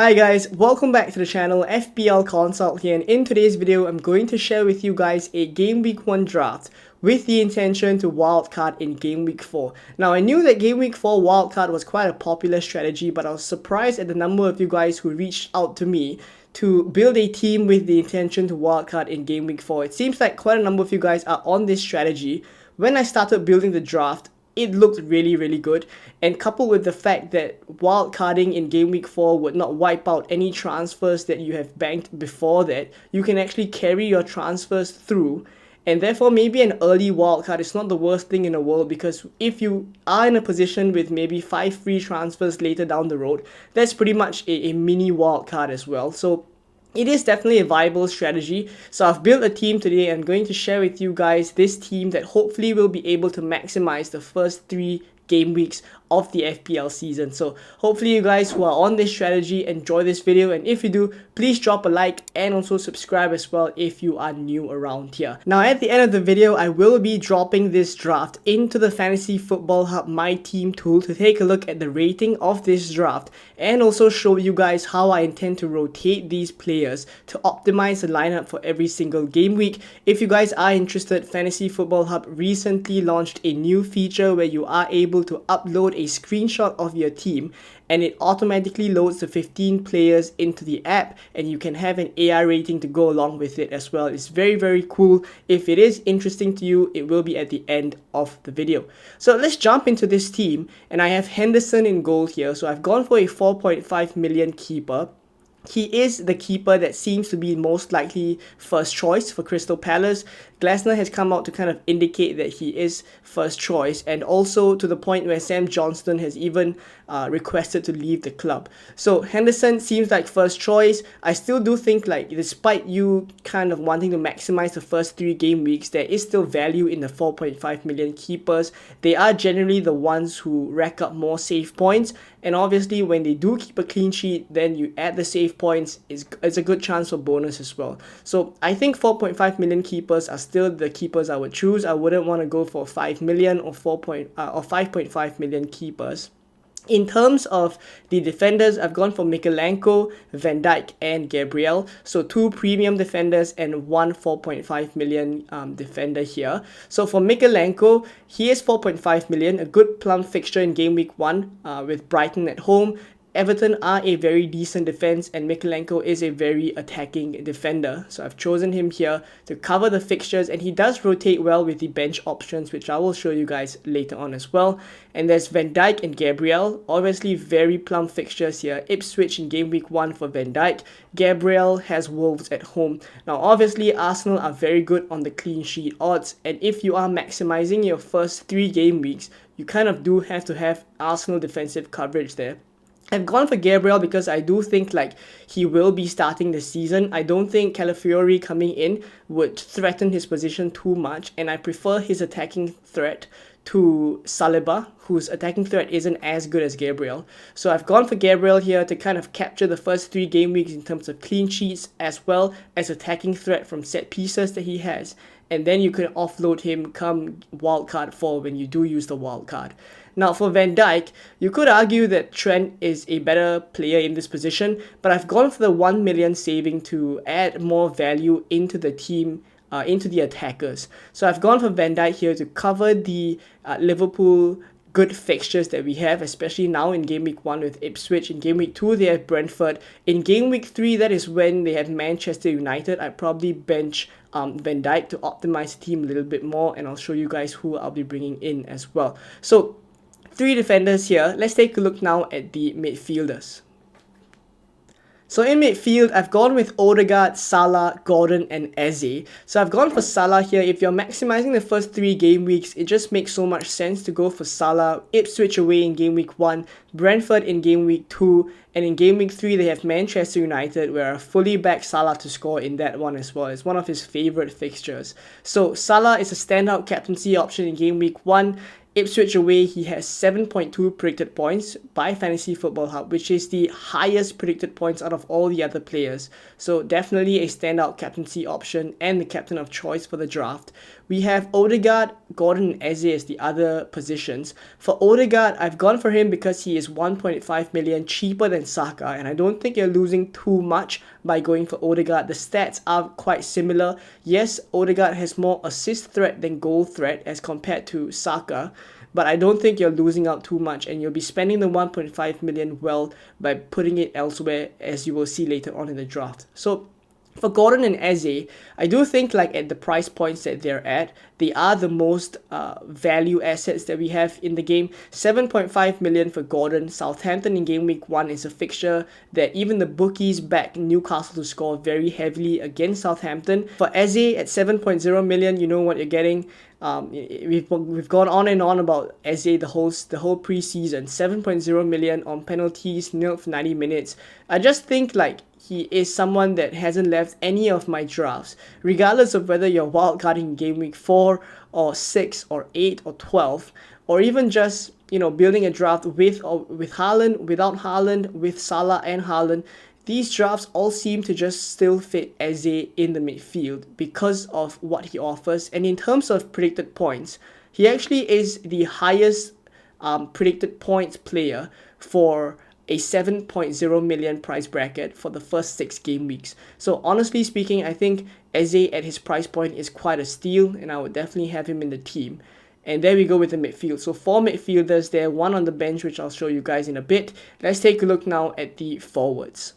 Hi guys, welcome back to the channel, FPL Consult here, and in today's video I'm going to share with you guys a Game Week 1 draft with the intention to wildcard in Game Week 4. Now I knew that Game Week 4 wildcard was quite a popular strategy, but I was surprised at the number of you guys who reached out to me to build a team with the intention to wildcard in Game Week 4. It seems like quite a number of you guys are on this strategy. When I started building the draft, it looked really good, and coupled with the fact that wildcarding in Game Week 4 would not wipe out any transfers that you have banked before that, you can actually carry your transfers through, and therefore maybe an early wildcard is not the worst thing in the world, because if you are in a position with maybe 5 free transfers later down the road, that's pretty much a mini wildcard as well. So it is definitely a viable strategy. So I've built a team today. I'm going to share with you guys this team that hopefully will be able to maximize the first 3 game weeks of the FPL season. So hopefully you guys who are on this strategy enjoy this video, and if you do, please drop a like and also subscribe as well if you are new around here. Now at the end of the video, I will be dropping this draft into the Fantasy Football Hub My Team Tool to take a look at the rating of this draft and also show you guys how I intend to rotate these players to optimize the lineup for every single game week. If you guys are interested, Fantasy Football Hub recently launched a new feature where you are able to upload a screenshot of your team and it automatically loads the 15 players into the app, and you can have an AR rating to go along with it as well. It's very cool. If it is interesting to you, it will be at the end of the video. So let's jump into this team, and I have Henderson in goal here. So I've gone for a 4.5 million keeper. He is the keeper that seems to be most likely first choice for Crystal Palace. Glasner has come out to kind of indicate that he is first choice, and also to the point where Sam Johnston has even requested to leave the club. So Henderson seems like first choice. I still do think, like, despite you kind of wanting to maximize the first 3 game weeks, there is still value in the 4.5 million keepers. They are generally the ones who rack up more save points, and obviously when they do keep a clean sheet, then you add the save points. It's a good chance for bonus as well. So I think 4.5 million keepers are still the keepers I would choose. I wouldn't want to go for 5 million or 5.5 million keepers. In terms of the defenders, I've gone for Mykolenko, Van Dijk and Gabriel. So 2 premium defenders and 1 4.5 million defender here. So for Mykolenko, he is 4.5 million, a good plum fixture in game week 1 with Brighton at home. Everton are a very decent defense, and Mykolenko is a very attacking defender. So I've chosen him here to cover the fixtures, and he does rotate well with the bench options, which I will show you guys later on as well. And there's Van Dijk and Gabriel, obviously very plum fixtures here. Ipswich in game week 1 for Van Dijk. Gabriel has Wolves at home. Now obviously Arsenal are very good on the clean sheet odds, and if you are maximizing your first 3 game weeks, you kind of do have to have Arsenal defensive coverage there. I've gone for Gabriel because I do think like he will be starting the season. I don't think Calafiori coming in would threaten his position too much, and I prefer his attacking threat to Saliba, whose attacking threat isn't as good as Gabriel. So I've gone for Gabriel here to kind of capture the first 3 game weeks in terms of clean sheets as well as attacking threat from set pieces that he has. And then you can offload him come wildcard 4 when you do use the wildcard. Now for Van Dijk, you could argue that Trent is a better player in this position, but I've gone for the 1 million saving to add more value into the team, into the attackers. So I've gone for Van Dijk here to cover the Liverpool good fixtures that we have, especially now in game week 1 with Ipswich. In game week 2 they have Brentford. In game week 3, that is when they have Manchester United. I'd probably bench Van Dijk to optimize the team a little bit more, and I'll show you guys who I'll be bringing in as well. So 3 defenders here. Let's take a look now at the midfielders. So in midfield, I've gone with Odegaard, Salah, Gordon and Eze. So I've gone for Salah here. If you're maximizing the first 3 game weeks, it just makes so much sense to go for Salah. Ipswich away in game week 1, Brentford in game week 2, and in game week 3 they have Manchester United, where I fully back Salah to score in that one as well. It's one of his favorite fixtures. So Salah is a standout captaincy option in game week 1. Ipswich away, he has 7.2 predicted points by Fantasy Football Hub, which is the highest predicted points out of all the other players. So definitely a standout captaincy option and the captain of choice for the draft. We have Odegaard, Gordon and Eze as the other positions. For Odegaard, I've gone for him because he is 1.5 million cheaper than Saka, and I don't think you're losing too much by going for Odegaard. The stats are quite similar. Yes, Odegaard has more assist threat than goal threat as compared to Saka, but I don't think you're losing out too much, and you'll be spending the 1.5 million well by putting it elsewhere, as you will see later on in the draft. So for Gordon and Eze, I do think like at the price points that they're at, they are the most value assets that we have in the game. 7.5 million for Gordon. Southampton in game week 1 is a fixture that even the bookies back Newcastle to score very heavily against Southampton. For Eze at 7.0 million, you know what you're getting. We've gone on and on about Eze the whole preseason. 7.0 million on penalties, nil for 90 minutes. I just think like he is someone that hasn't left any of my drafts, regardless of whether you're wildcarding game week 4 or 6 or 8 or 12, or even just, you know, building a draft with Haaland, without Haaland, with Salah and Haaland. These drafts all seem to just still fit Eze in the midfield because of what he offers. And in terms of predicted points, he actually is the highest predicted points player for a 7.0 million price bracket for the first 6 game weeks. So honestly speaking, I think Eze at his price point is quite a steal, and I would definitely have him in the team. And there we go with the midfield. So 4 midfielders there, 1 on the bench, which I'll show you guys in a bit. Let's take a look now at the forwards.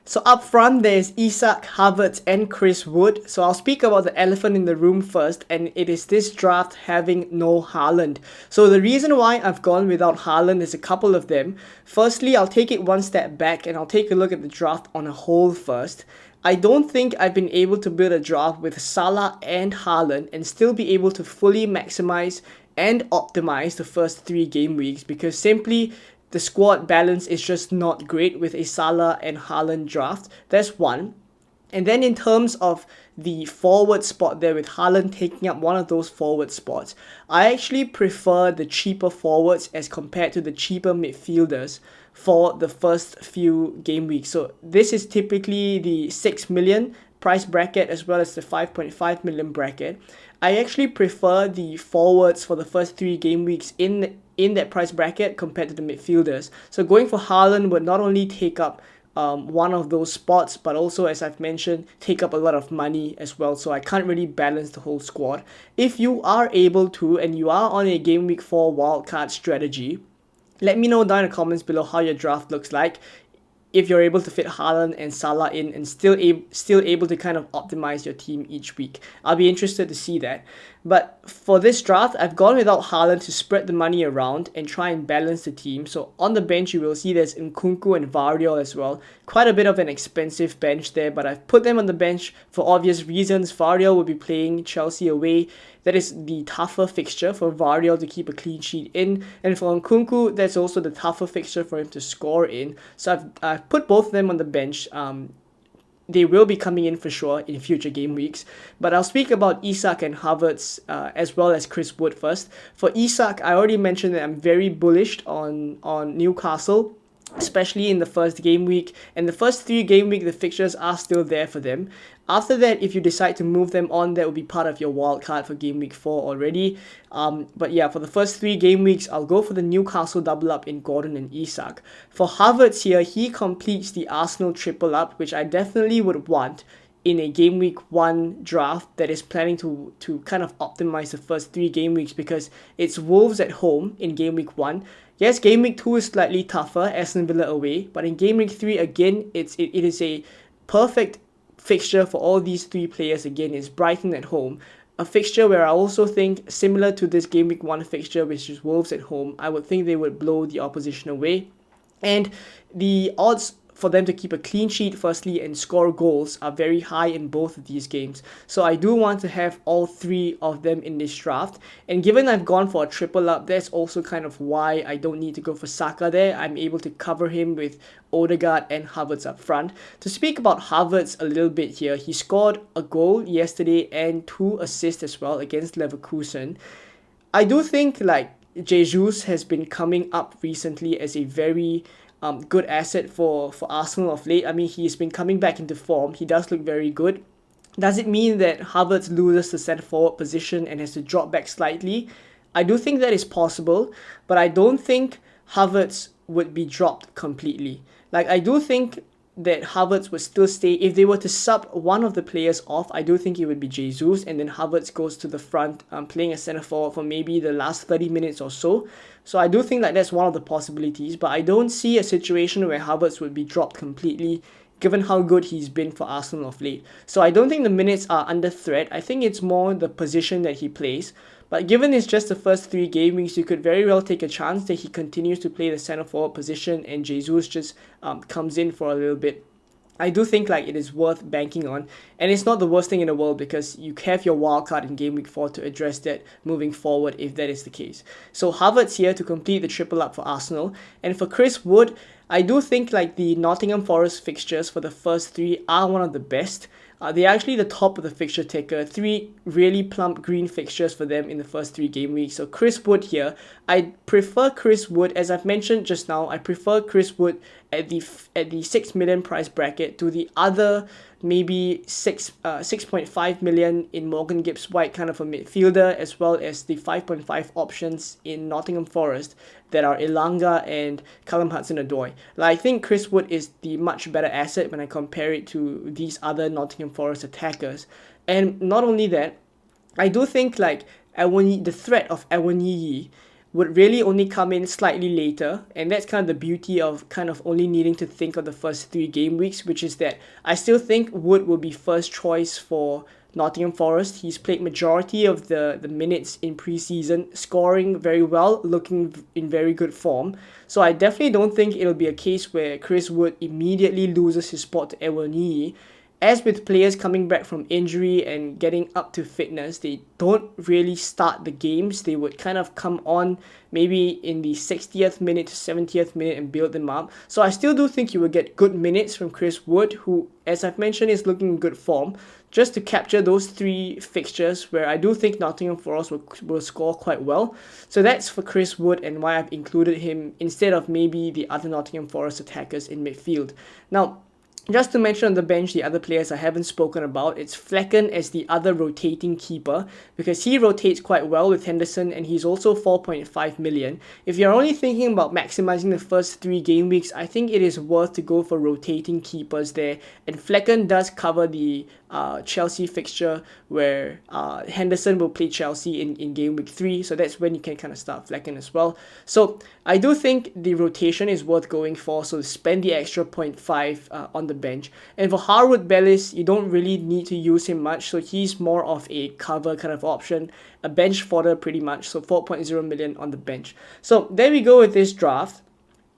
So up front, there's Isak, Havertz and Chris Wood. So I'll speak about the elephant in the room first, and it is this draft having no Haaland. So the reason why I've gone without Haaland is a couple of them. Firstly, I'll take it one step back and I'll take a look at the draft on a whole first. I don't think I've been able to build a draft with Salah and Haaland and still be able to fully maximize and optimize the first 3 game weeks, because simply the squad balance is just not great with a Salah and Haaland draft. That's one. And then in terms of the forward spot there, with Haaland taking up one of those forward spots, I actually prefer the cheaper forwards as compared to the cheaper midfielders for the first few game weeks. So this is typically the 6 million price bracket as well as the 5.5 million bracket. I actually prefer the forwards for the first 3 game weeks in that price bracket compared to the midfielders. So going for Haaland would not only take up one of those spots, but also, as I've mentioned, take up a lot of money as well. So I can't really balance the whole squad. If you are able to, and you are on a game week 4 wildcard strategy, let me know down in the comments below how your draft looks like. If you're able to fit Haaland and Salah in and still able to kind of optimize your team each week. I'll be interested to see that. But for this draft, I've gone without Haaland to spread the money around and try and balance the team. So on the bench, you will see there's Nkunku and Vardiol as well. Quite a bit of an expensive bench there, but I've put them on the bench for obvious reasons. Vardiol will be playing Chelsea away. That is the tougher fixture for Vardiol to keep a clean sheet in. And for Nkunku, that's also the tougher fixture for him to score in. So I've put both of them on the bench. They will be coming in for sure in future game weeks. But I'll speak about Isak and Havertz as well as Chris Wood first. For Isak, I already mentioned that I'm very bullish on Newcastle, especially in the first game week. And the first 3 game week, the fixtures are still there for them. After that, if you decide to move them on, that will be part of your wild card for game week 4 already. But yeah, for the first 3 game weeks, I'll go for the Newcastle double up in Gordon and Isak. For Havertz here, he completes the Arsenal triple up, which I definitely would want in a game week 1 draft that is planning to kind of optimize the first 3 game weeks, because it's Wolves at home in game week 1. Yes, game week 2 is slightly tougher, Aston Villa away, but in game week 3, again, it is a perfect fixture for all these 3 players. Again, is Brighton at home, a fixture where I also think, similar to this game week 1 fixture, which is Wolves at home, I would think they would blow the opposition away. And the odds for them to keep a clean sheet firstly and score goals are very high in both of these games. So I do want to have all 3 of them in this draft. And given I've gone for a triple up, that's also kind of why I don't need to go for Saka there. I'm able to cover him with Odegaard and Havertz up front. To speak about Havertz a little bit here, he scored a goal yesterday and 2 assists as well against Leverkusen. I do think like Jesus has been coming up recently as a very good asset for Arsenal of late. I mean, he's been coming back into form. He does look very good. Does it mean that Havertz loses the centre forward position and has to drop back slightly? I do think that is possible, but I don't think Havertz would be dropped completely. Like, I do think that Havertz would still stay. If they were to sub one of the players off, I do think it would be Jesus, and then Havertz goes to the front, playing a centre forward for maybe the last 30 minutes or so. So I do think like that's one of the possibilities, but I don't see a situation where Havertz would be dropped completely, given how good he's been for Arsenal of late. So I don't think the minutes are under threat. I think it's more the position that he plays. But given it's just the first 3 game weeks, you could very well take a chance that he continues to play the centre forward position and Jesus just comes in for a little bit. I do think like it is worth banking on, and it's not the worst thing in the world because you have your wildcard in game week 4 to address that moving forward if that is the case. So Havertz here to complete the triple up for Arsenal, and for Chris Wood, I do think like the Nottingham Forest fixtures for the first 3 are one of the best. They're actually the top of the fixture ticker. 3 really plump green fixtures for them in the first 3 game weeks. So Chris Wood here, I prefer Chris Wood, as I've mentioned just now, I prefer Chris Wood at the 6 million price bracket to the other maybe 6.5 million in Morgan Gibbs White, kind of a midfielder, as well as the 5.5 options in Nottingham Forest that are Elanga and Callum Hudson-Odoi. Like, I think Chris Wood is the much better asset when I compare it to these other Nottingham Forest attackers. And not only that, I do think like the threat of Awoniyi would really only come in slightly later, and that's kind of the beauty of kind of only needing to think of the first 3 game weeks, which is that I still think Wood will be first choice for Nottingham Forest. He's played majority of the minutes in pre-season, scoring very well, looking in very good form. So I definitely don't think it'll be a case where Chris Wood immediately loses his spot to Awoniyi. As with players coming back from injury and getting up to fitness, they don't really start the games. They would kind of come on maybe in the 60th minute to 70th minute and build them up. So I still do think you will get good minutes from Chris Wood, who, as I've mentioned, is looking in good form, just to capture those 3 fixtures where I do think Nottingham Forest will score quite well. So that's for Chris Wood and why I've included him instead of maybe the other Nottingham Forest attackers in midfield. Now, just to mention on the bench the other players I haven't spoken about, it's Flecken as the other rotating keeper because he rotates quite well with Henderson and he's also 4.5 million. If you're only thinking about maximizing the first 3 game weeks, I think it is worth to go for rotating keepers there, and Flecken does cover the Chelsea fixture where Henderson will play Chelsea in game week 3, so that's when you can kind of start Flecken as well. So I do think the rotation is worth going for, so spend the extra 0.5 on the bench. And for Harwood Bellis, you don't really need to use him much, so he's more of a cover kind of option, a bench fodder pretty much, so 4.0 million on the bench. So there we go with this draft.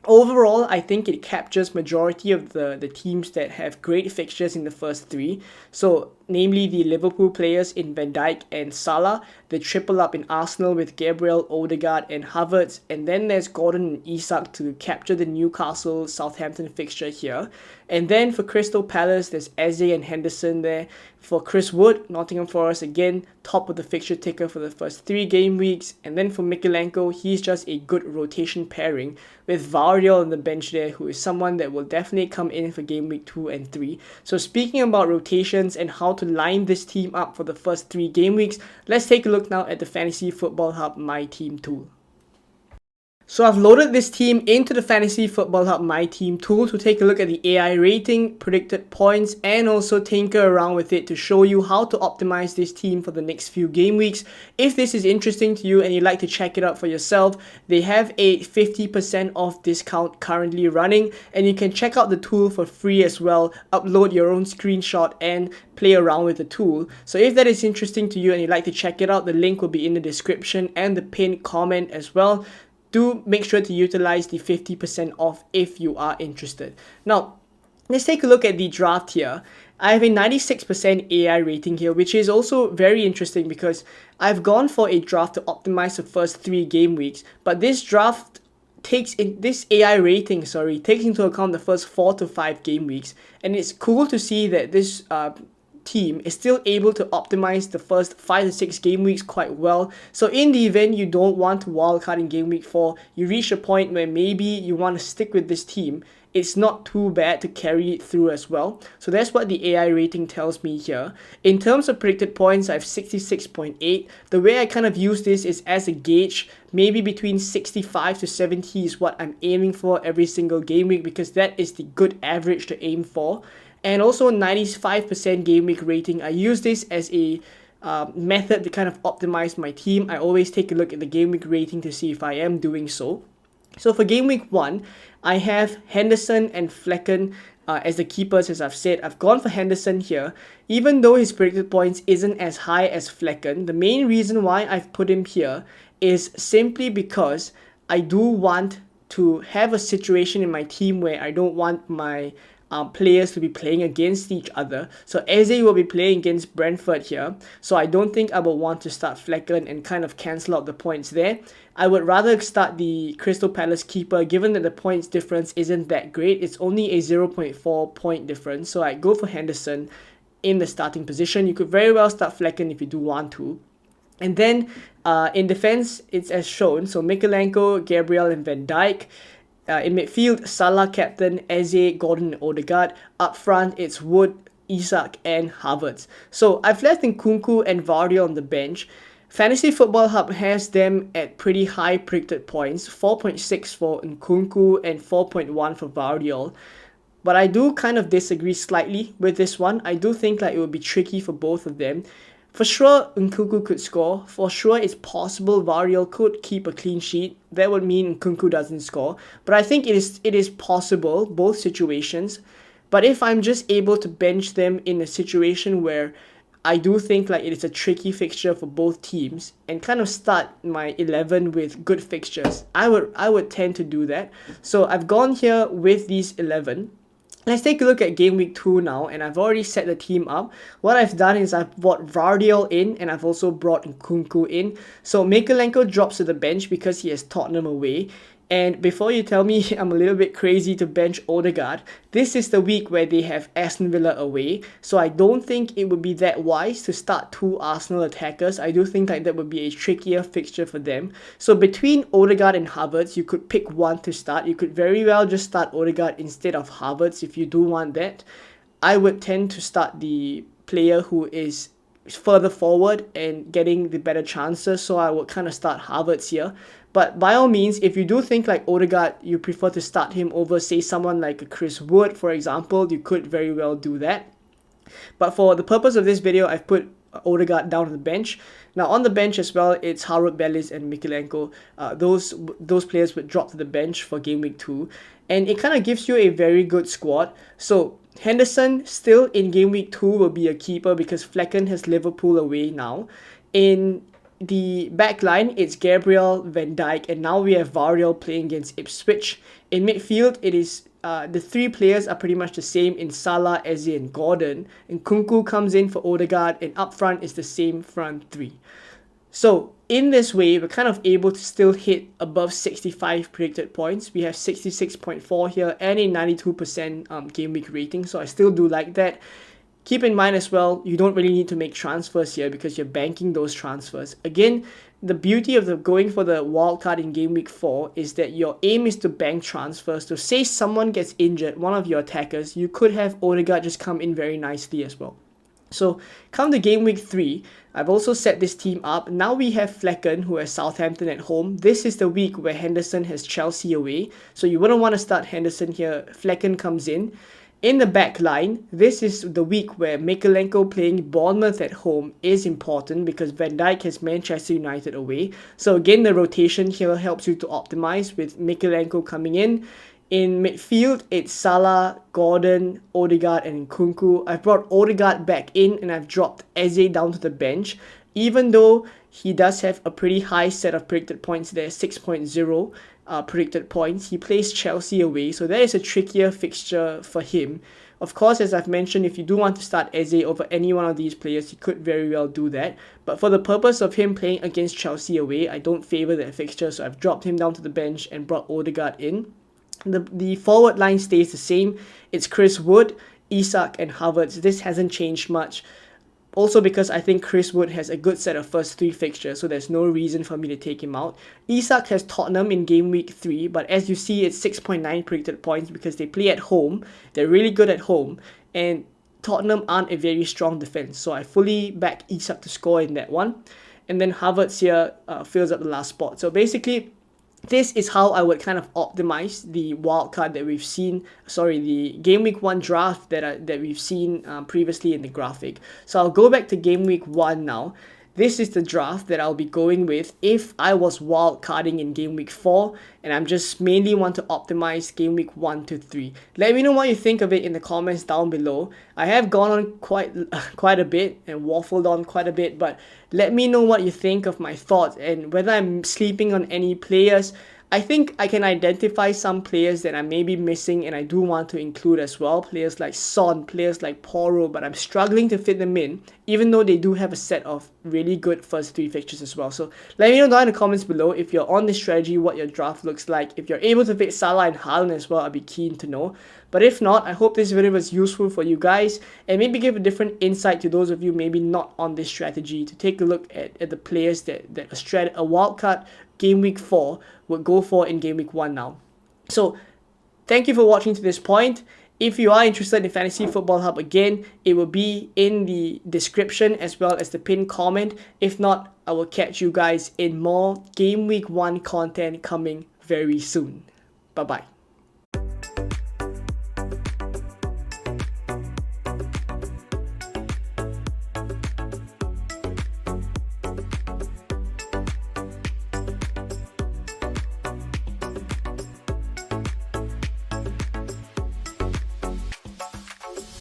Overall, I think it captures majority of the teams that have great fixtures in the first 3. So, namely the Liverpool players in Van Dijk and Salah, the triple up in Arsenal with Gabriel, Odegaard and Havertz, and then there's Gordon and Isak to capture the Newcastle Southampton fixture here. And then for Crystal Palace, there's Eze and Henderson there. For Chris Wood, Nottingham Forest again, top of the fixture ticker for the first 3 game weeks. And then for Mykolenko, he's just a good rotation pairing with Vardiol on the bench there, who is someone that will definitely come in for game week 2 and 3. So speaking about rotations and how to line this team up for the first 3 game weeks, let's take a look now at the Fantasy Football Hub My Team Tool. So I've loaded this team into the Fantasy Football Hub My Team Tool to take a look at the AI rating, predicted points, and also tinker around with it to show you how to optimize this team for the next few game weeks. If this is interesting to you and you'd like to check it out for yourself, they have a 50% off discount currently running, and you can check out the tool for free as well, upload your own screenshot and play around with the tool. So if that is interesting to you and you'd like to check it out, the link will be in the description and the pinned comment as well. Do make sure to utilize the 50% off if you are interested. Now, let's take a look at the draft here. I have a 96% AI rating here, which is also very interesting because I've gone for a draft to optimize the first 3 game weeks, but this draft takes into account the first 4 to 5 game weeks, and it's cool to see that this team is still able to optimize the first 5 to 6 game weeks quite well. So in the event you don't want to wildcard in game week 4, you reach a point where maybe you want to stick with this team, it's not too bad to carry it through as well. So that's what the AI rating tells me here. In terms of predicted points, I have 66.8. The way I kind of use this is as a gauge. Maybe between 65 to 70 is what I'm aiming for every single game week, because that is the good average to aim for. And also 95% game week rating. I use this as a method to kind of optimize my team. I always take a look at the game week rating to see if I am doing so. So for game week 1, I have Henderson and Flecken as the keepers. As I've said, I've gone for Henderson here. Even though his predicted points isn't as high as Flecken, the main reason why I've put him here is simply because I do want to have a situation in my team where I don't want my players to be playing against each other. So Eze will be playing against Brentford here, so I don't think I will want to start Flecken and kind of cancel out the points there. I would rather start the Crystal Palace keeper, given that the points difference isn't that great. It's only a 0.4 point difference, so I go for Henderson in the starting position. You could very well start Flecken if you do want to. And then in defense, it's as shown. So Mykolenko, Gabriel and Van Dijk. In midfield, Salah captain, Eze, Gordon and Odegaard. Up front, it's Wood, Isak and Havertz. So I've left Nkunku and Vardy on the bench. Fantasy Football Hub has them at pretty high predicted points, 4.6 for Nkunku and 4.1 for Vardy. But I do kind of disagree slightly with this one. I do think like it would be tricky for both of them. For sure, Nkunku could score. For sure, it's possible Vardy could keep a clean sheet. That would mean Nkunku doesn't score. But I think it is possible, both situations. But if I'm just able to bench them in a situation where I do think like it is a tricky fixture for both teams and kind of start my 11 with good fixtures, I would tend to do that. So I've gone here with these 11. Let's take a look at game week 2 now, and I've already set the team up. What I've done is I've brought Vardy in, and I've also brought Nkunku in. So Mykolenko drops to the bench because he has Tottenham away. And before you tell me I'm a little bit crazy to bench Odegaard, this is the week where they have Aston Villa away. So I don't think it would be that wise to start 2 Arsenal attackers. I do think like that would be a trickier fixture for them. So between Odegaard and Havertz, you could pick one to start. You could very well just start Odegaard instead of Havertz if you do want that. I would tend to start the player who is further forward and getting the better chances, so I would kind of start Havertz here. But by all means, if you do think like Odegaard, you prefer to start him over, say, someone like a Chris Wood, for example, you could very well do that. But for the purpose of this video, I've put Odegaard down on the bench. Now on the bench as well, it's Harold Bellis and Mykolenko. Those players would drop to the bench for game week 2. And it kind of gives you a very good squad. So Henderson still in game week 2 will be a keeper because Flecken has Liverpool away now. In the back line, it's Gabriel, Van Dijk, and now we have Vardy playing against Ipswich. In midfield, it is the 3 players are pretty much the same in Salah, Eze, and Gordon. And Nkunku comes in for Odegaard, and up front is the same front 3. So in this way, we're kind of able to still hit above 65 predicted points. We have 66.4 here and a 92% game week rating. So I still do like that. Keep in mind as well, you don't really need to make transfers here because you're banking those transfers. Again, the beauty of going for the wildcard in game week 4 is that your aim is to bank transfers. So say someone gets injured, one of your attackers, you could have Odegaard just come in very nicely as well. So come to game week 3, I've also set this team up. Now we have Flecken, who has Southampton at home. This is the week where Henderson has Chelsea away. So you wouldn't want to start Henderson here. Flecken comes in. In the back line, this is the week where Mykolenko playing Bournemouth at home is important because Van Dijk has Manchester United away. So again, the rotation here helps you to optimize with Mykolenko coming in. In midfield, it's Salah, Gordon, Odegaard and Nkunku. I've brought Odegaard back in and I've dropped Eze down to the bench. Even though he does have a pretty high set of predicted points there, 6.0 predicted points. He plays Chelsea away, so that is a trickier fixture for him. Of course, as I've mentioned, if you do want to start Eze over any one of these players, you could very well do that. But for the purpose of him playing against Chelsea away, I don't favour that fixture, so I've dropped him down to the bench and brought Odegaard in. The forward line stays the same. It's Chris Wood, Isak and Havertz. This hasn't changed much. Also because I think Chris Wood has a good set of first 3 fixtures, so there's no reason for me to take him out. Isak has Tottenham in game week 3, but as you see, it's 6.9 predicted points because they play at home. They're really good at home, and Tottenham aren't a very strong defense, so I fully back Isak to score in that one. And then Havertz here fills up the last spot. So basically, this is how I would kind of optimize the wildcard that we've seen, the game week 1 draft that we've seen previously in the graphic. So I'll go back to game week 1 now. This is the draft that I'll be going with if I was wildcarding in game week 4, and I'm just mainly want to optimize game week 1 to 3. Let me know what you think of it in the comments down below. I have gone on quite a bit and waffled on quite a bit, but let me know what you think of my thoughts and whether I'm sleeping on any players. I think I can identify some players that I may be missing and I do want to include as well. Players like Son, players like Porro, but I'm struggling to fit them in, even though they do have a set of really good first 3 fixtures as well. So let me know down in the comments below if you're on this strategy, what your draft looks like. If you're able to fit Salah and Haaland as well, I'd be keen to know. But if not, I hope this video was useful for you guys and maybe give a different insight to those of you maybe not on this strategy to take a look at the players that a wildcard game week 4 would go for in game week 1 now. So thank you for watching to this point. If you are interested in Fantasy Football Hub, again, it will be in the description as well as the pinned comment. If not, I will catch you guys in more game week 1 content coming very soon. Bye bye.